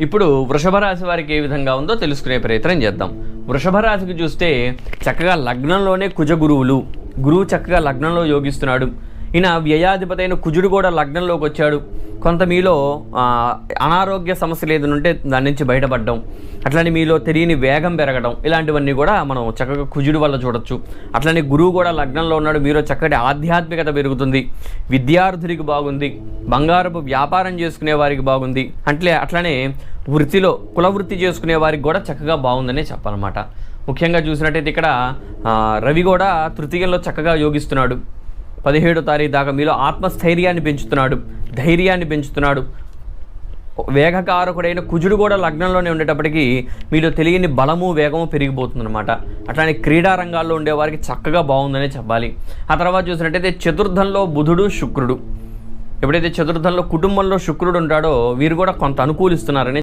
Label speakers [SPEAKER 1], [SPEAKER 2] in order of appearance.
[SPEAKER 1] ఇప్పుడు వృషభ రాశి వారికి ఏ విధంగా ఉందో తెలుసుకునే ప్రయత్నం చేద్దాం. వృషభ రాశికి చూస్తే చక్కగా లగ్నంలోనే కుజ గురువు చక్కగా లగ్నంలో యోగిస్తున్నాడు. ఈయన వ్యయాధిపతి అయిన కుజుడు కూడా లగ్నంలోకి వచ్చాడు. కొంత మీలో అనారోగ్య సమస్యలు ఏదైనా ఉంటే దాని నుంచి బయటపడడం, అట్లనే మీలో తెలియని వేగం పెరగడం, ఇలాంటివన్నీ కూడా మనం చక్కగా కుజుడు వల్ల చూడొచ్చు. అట్లనే గురువు కూడా లగ్నంలో ఉన్నాడు. మీలో చక్కటి ఆధ్యాత్మికత పెరుగుతుంది. విద్యార్థులకి బాగుంది. బంగారపు వ్యాపారం చేసుకునే వారికి బాగుంది. అట్లనే వృత్తిలో కులవృత్తి చేసుకునే వారికి కూడా చక్కగా బాగుందనే చెప్పాలన్నమాట. ముఖ్యంగా చూసినట్టయితే ఇక్కడ రవి కూడా తృతీయంలో చక్కగా యోగిస్తున్నాడు. 17వ తారీఖు దాకా మీలో ఆత్మస్థైర్యాన్ని పెంచుతున్నాడు, ధైర్యాన్ని పెంచుతున్నాడు. వేగకారకుడైన కుజుడు కూడా లగ్నంలోనే ఉండేటప్పటికీ మీలో తెలియని బలము వేగము పెరిగిపోతుందన్నమాట. అట్లానే క్రీడా రంగాల్లో ఉండేవారికి చక్కగా బాగుందనే చెప్పాలి. ఆ తర్వాత చూసినట్టయితే చతుర్థంలో బుధుడు శుక్రుడు, ఎప్పుడైతే చతుర్థంలో కుటుంబంలో శుక్రుడు ఉంటాడో వీరు కూడా కొంత అనుకూలిస్తున్నారని